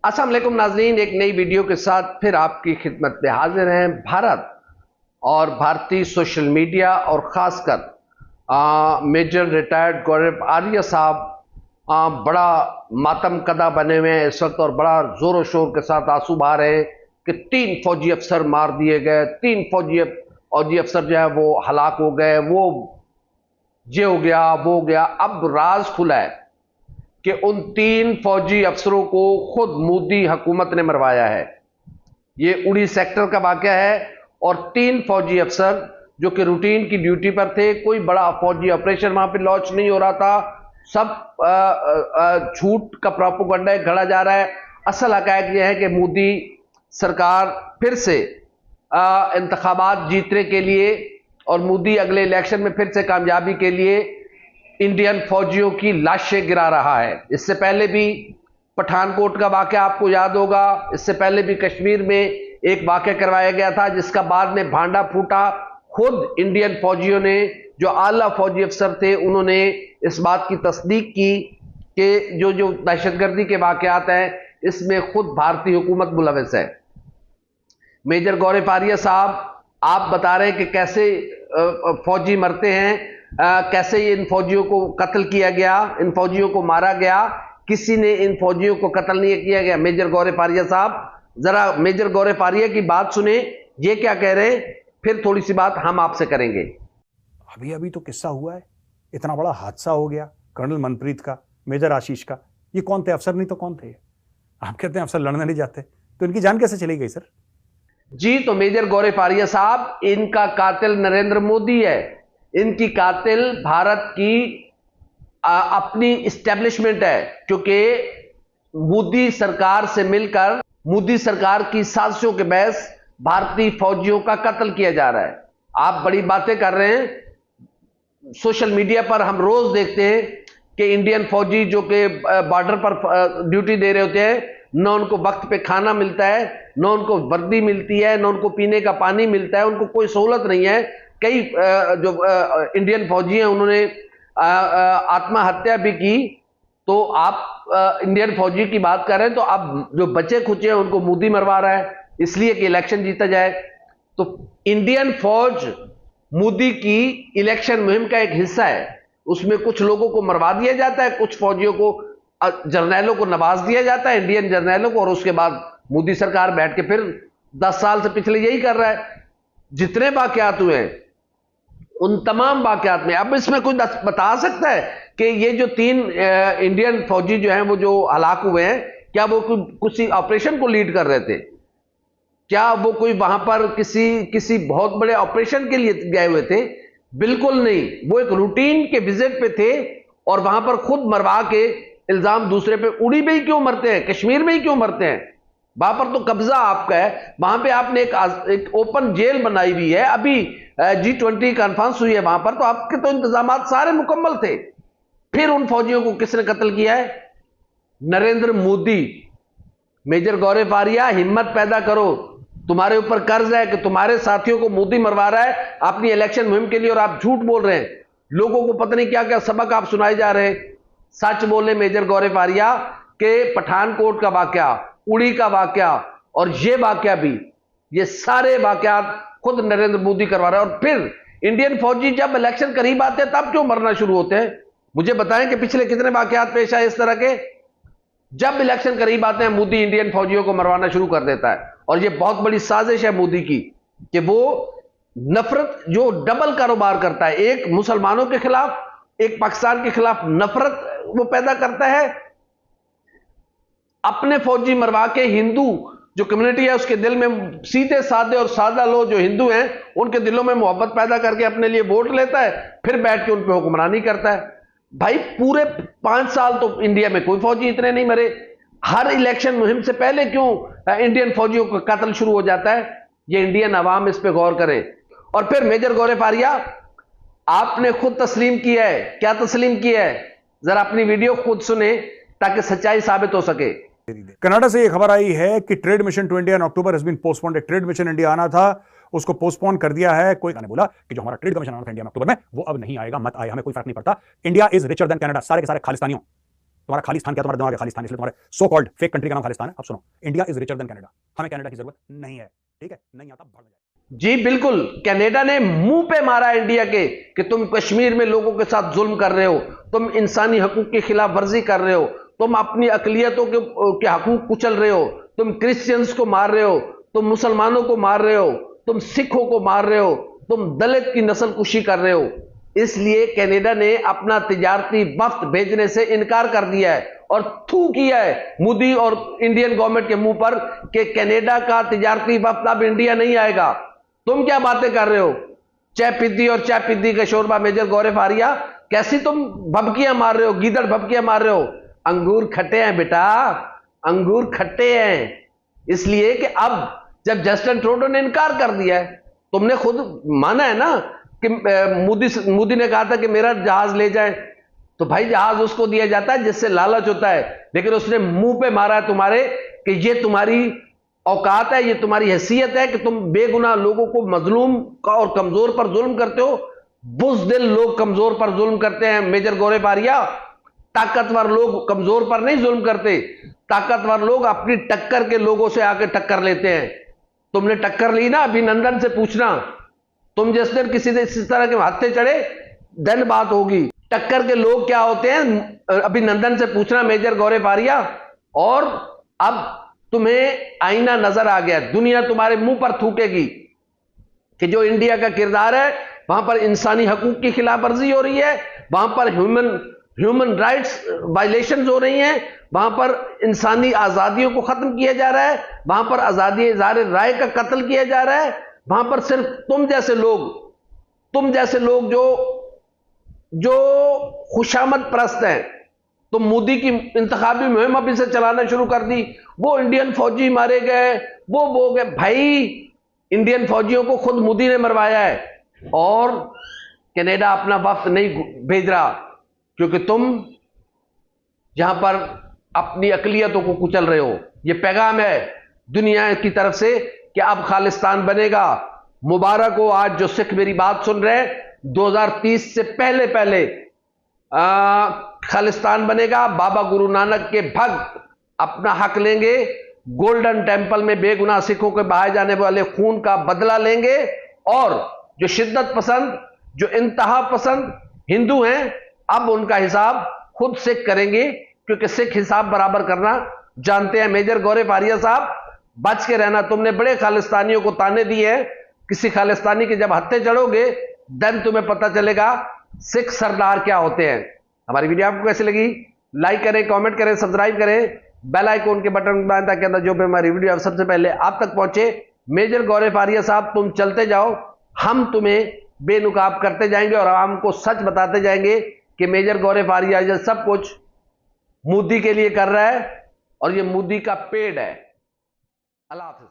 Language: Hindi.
अस्सलाम वालेकुम नाजरीन, एक नई वीडियो के साथ फिर आपकी खिदमत में हाजिर हैं। भारत और भारतीय सोशल मीडिया और ख़ासकर मेजर रिटायर्ड गौरव आर्य साहब बड़ा मातम कदा बने हुए हैं इस वक्त और बड़ा ज़ोर शोर के साथ आंसू बहा रहे हैं कि 3 फौजी अफसर मार दिए गए। 3 फौजी अफसर जो है वो हलाक हो गए, वो ये हो गया वो हो गया। अब राज खुला है कि उन 3 फौजी अफसरों को खुद मोदी हुकूमत ने मरवाया है। ये उड़ी सेक्टर का वाकया है और 3 फौजी अफसर जो कि रूटीन की ड्यूटी पर थे, कोई बड़ा फौजी ऑपरेशन वहां पे लॉन्च नहीं हो रहा था, सब झूठ का प्रोपेगेंडा गढ़ा जा रहा है। असल हकायक यह है कि मोदी सरकार फिर से इंतखाबात जीतने के लिए और मोदी अगले इलेक्शन में फिर से कामयाबी के लिए इंडियन फौजियों की लाशें गिरा रहा है। इससे पहले भी पठानकोट का वाकया आपको याद होगा, इससे पहले भी कश्मीर में एक वाकया करवाया गया था जिसका बाद में भांडा फूटा। खुद इंडियन फौजियों ने, जो आला फौजी अफसर थे, उन्होंने इस बात की तस्दीक की कि जो जो दहशतगर्दी के वाकयात हैं इसमें खुद भारतीय हुकूमत मुलविस है। मेजर गौरव आर्य साहब, आप बता रहे हैं कि कैसे फौजी मरते हैं, कैसे इन फौजियों को कत्ल किया गया, इन फौजियों को मारा गया। किसी ने इन फौजियों को कत्ल नहीं किया गया। मेजर गौरव आर्य साहब, जरा मेजर गौरव आर्य की बात सुने, ये क्या कह रहे हैं, फिर थोड़ी सी बात हम आपसे करेंगे। अभी अभी तो किस्सा हुआ है, इतना बड़ा हादसा हो गया कर्नल मनप्रीत का, मेजर आशीष का। ये कौन थे? अफसर नहीं तो कौन थे? आप कहते हैं अफसर लड़ने नहीं जाते, तो इनकी जान कैसे चली गई सर? जी, तो मेजर गौरव आर्य साहब, इनका कातिल नरेंद्र मोदी है। इनकी कातिल भारत की अपनी इस्टेब्लिशमेंट है, क्योंकि मोदी सरकार से मिलकर मोदी सरकार की साजिशों के बहस भारतीय फौजियों का कत्ल किया जा रहा है। आप बड़ी बातें कर रहे हैं, सोशल मीडिया पर हम रोज देखते हैं कि इंडियन फौजी जो कि बॉर्डर पर ड्यूटी दे रहे होते हैं, न उनको वक्त पे खाना मिलता है, न उनको वर्दी मिलती है, न उनको पीने का पानी मिलता है, उनको कोई सहूलत नहीं है। कई जो इंडियन फौजी हैं उन्होंने आत्महत्या भी की। तो आप इंडियन फौजी की बात कर रहे हैं, तो अब जो बचे खुचे हैं उनको मोदी मरवा रहा है इसलिए कि इलेक्शन जीता जाए। तो इंडियन फौज मोदी की इलेक्शन मुहिम का एक हिस्सा है। उसमें कुछ लोगों को मरवा दिया जाता है, कुछ फौजियों को, जर्नैलों को नवाज दिया जाता है, इंडियन जर्नैलों को, और उसके बाद मोदी सरकार बैठ के फिर 10 साल से पिछले यही कर रहा है। जितने वाकयात हुए हैं उन तमाम वाकयात में अब इसमें कोई बता सकता है कि ये जो 3 इंडियन फौजी जो हैं वो जो हलाक हुए हैं, क्या वो किसी ऑपरेशन को लीड कर रहे थे? क्या वो कोई वहां पर किसी बहुत बड़े ऑपरेशन के लिए गए हुए थे? बिल्कुल नहीं, वो एक रूटीन के विजिट पे थे और वहां पर खुद मरवा के इल्जाम दूसरे पे। उड़ी में ही क्यों मरते हैं, कश्मीर में ही क्यों मरते हैं? वहां पर तो कब्जा आपका है, वहां पे आपने एक ओपन जेल बनाई हुई है। अभी G20 कॉन्फ्रेंस हुई है वहां पर, तो आपके तो इंतजाम सारे मुकम्मल थे। फिर उन फौजियों को किसने कत्ल किया है? नरेंद्र मोदी। मेजर गौरव आर्य, हिम्मत पैदा करो, तुम्हारे ऊपर कर्ज है कि तुम्हारे साथियों को मोदी मरवा रहा है अपनी इलेक्शन मुहिम के लिए और आप झूठ बोल रहे हैं। लोगों को पता नहीं क्या क्या सबक आप सुनाए जा रहे हैं। सच बोले मेजर गौरव आर्य के पठानकोट का वाकया, उड़ी का वाकया और ये वाकया भी, ये सारे वाकयात खुद नरेंद्र मोदी करवा रहे हैं। और फिर इंडियन फौजी जब इलेक्शन करीब आते हैं तब क्यों मरना शुरू होते हैं? मुझे बताएं कि पिछले कितने वाकयात पेश आए इस तरह के? जब इलेक्शन करीब आते हैं मोदी इंडियन फौजियों को मरवाना शुरू कर देता है। और यह बहुत बड़ी साजिश है मोदी की कि वो नफरत जो डबल कारोबार करता है, एक मुसलमानों के खिलाफ, एक पाकिस्तान के खिलाफ नफरत वो पैदा करता है। अपने फौजी मरवा के हिंदू जो कम्युनिटी है उसके दिल में, सीधे साधे और सादा लोग जो हिंदू हैं उनके दिलों में मोहब्बत पैदा करके अपने लिए वोट लेता है, फिर बैठ के उन पर हुक्मरानी करता है। भाई पूरे 5 साल तो इंडिया में कोई फौजी इतने नहीं मरे। हर इलेक्शन मुहिम से पहले क्यों इंडियन फौजियों का कत्ल शुरू हो जाता है? ये इंडियन अवाम इस पे गौर करे। और फिर मेजर गौरव आर्य, आपने खुद तस्लीम किया है, क्या तस्लीम किया है? जरा अपनी वीडियो खुद सुने ताकि सच्चाई साबित हो सके। कनाडा से यह खबर आई है कि trade mission to India in October has been postponed. एक ट्रेड मिशन इंडिया आना था, उसको पोस्टपोन कर दिया है। कोई ने बोला कि जो हमारा ट्रेड कमीशन आना था इंडिया में अक्टूबर में, वो अब नहीं आएगा, मत आए, हमें कोई फर्क नहीं पड़ता। India is richer than Canada. सारे के सारे खालिस्तानियों तुम्हारा खालिस्तान क्या, तुम्हारा दिमाग है खालिस्तान, इसलिए तुम्हारे सो कॉल्ड फेक कंट्री का नाम खालिस्तान है। अब सुनो, India is richer than Canada, हमें कनाडा की जरूरत नहीं है, ठीक है, नहीं आता भाड़ में जाए। जी बिल्कुल, कनाडा ने मुंह पे मारा इंडिया के कि तुम कश्मीर में लोगों के साथ जुल्म कर रहे हो, तुम इंसानी हकूक की खिलाफ वर्जी कर रहे हो, तुम अपनी अकलियतों के हकूक कुचल रहे हो, तुम क्रिश्चियंस को मार रहे हो, तुम मुसलमानों को मार रहे हो, तुम सिखों को मार रहे हो, तुम दलित की नस्ल कुशी कर रहे हो। इसलिए कनाडा ने अपना तिजारती वफ्द भेजने से इनकार कर दिया है और थू किया है मोदी और इंडियन गवर्नमेंट के मुंह पर कि कनाडा का तिजारती वफ्द अब इंडिया नहीं आएगा। तुम क्या बातें कर रहे हो? चाय पिद्दी और चाय पिद्दी का शोरबा। मेजर गौरव आर्या, कैसी तुम भबकियां मार रहे हो, गीदड़ भबकियां मार रहे हो? अंगूर खट्टे हैं बेटा, अंगूर खट्टे हैं। इसलिए कि अब जब जस्टिन ट्रूडो ने इनकार कर दिया है, तुमने खुद माना है ना कि मोदी ने कहा था कि मेरा जहाज ले जाए, तो भाई जहाज उसको दिया जाता है जिससे लालच होता है, लेकिन उसने मुंह पे मारा है तुम्हारे कि ये तुम्हारी औकात है, ये तुम्हारी हैसियत है कि तुम बेगुनाह लोगों को मजलूम का और कमजोर पर जुल्म करते हो। बुज़दिल लोग कमजोर पर जुल्म करते हैं मेजर गौरव आर्या, ताकतवर लोग कमजोर पर नहीं जुल्म करते, ताकतवर लोग अपनी टक्कर के लोगों से आके टक्कर लेते हैं। तुमने टक्कर ली ना, अभिनंदन से पूछना, तुम जिस दिन किसी से इस तरह के हाथे चढ़े देन बात होगी। टक्कर के लोग क्या होते हैं अभिनंदन से पूछना मेजर गौरव आर्या। और अब तुम्हें आईना नजर आ गया, दुनिया तुम्हारे मुंह पर थूकेगी कि जो इंडिया का किरदार है वहां पर इंसानी हकूक की खिलाफ वर्जी हो रही है, वहां पर ह्यूमन राइट्स वायलेशन हो रही हैं, वहां पर इंसानी आजादियों को खत्म किया जा रहा है, वहां पर आजादी इज़हार राय का कत्ल किया जा रहा है, वहां पर सिर्फ तुम जैसे लोग जो खुशामद परस्त हैं, तो मोदी की इंतखाबी मुहिम अभी से चलाना शुरू कर दी। वो इंडियन फौजी मारे गए, वो गए। भाई इंडियन फौजियों को खुद मोदी ने मरवाया है और कनाडा अपना वफ्द नहीं भेज रहा, क्योंकि तुम जहां पर अपनी अकलियतों को कुचल रहे हो। ये पैगाम है दुनिया की तरफ से कि अब खालिस्तान बनेगा। मुबारक हो आज जो सिख मेरी बात सुन रहे हैं, 2030 से पहले खालिस्तान बनेगा। बाबा गुरु नानक के भक्त अपना हक लेंगे, गोल्डन टेंपल में बेगुनाह सिखों के बहाए जाने वाले खून का बदला लेंगे, और जो शिद्दत पसंद, जो इंतहा पसंद हिंदू हैं, अब उनका हिसाब खुद सिख करेंगे, क्योंकि सिख हिसाब बराबर करना जानते हैं। मेजर गौरव आर्या साहब, बच के रहना, तुमने बड़े खालिस्तानियों को ताने दिए हैं। किसी खालिस्तानी के जब हत्थे चढ़ोगे देन तुम्हें पता चलेगा सिख सरदार क्या होते हैं। हमारी वीडियो आपको कैसी लगी? लाइक करें, कमेंट करें, सब्सक्राइब करें, बेल आइकन के बटन दबाएं ताकि अंदर जो भी हमारी वीडियो सबसे पहले आप तक पहुंचे। मेजर गौरव आर्या साहब, तुम चलते जाओ, हम तुम्हें बेनुकाब करते जाएंगे और हमको सच बताते जाएंगे कि मेजर गौरव आर्या सब कुछ मोदी के लिए कर रहा है और ये मोदी का पेड़ है। अल्लाह हाफिज।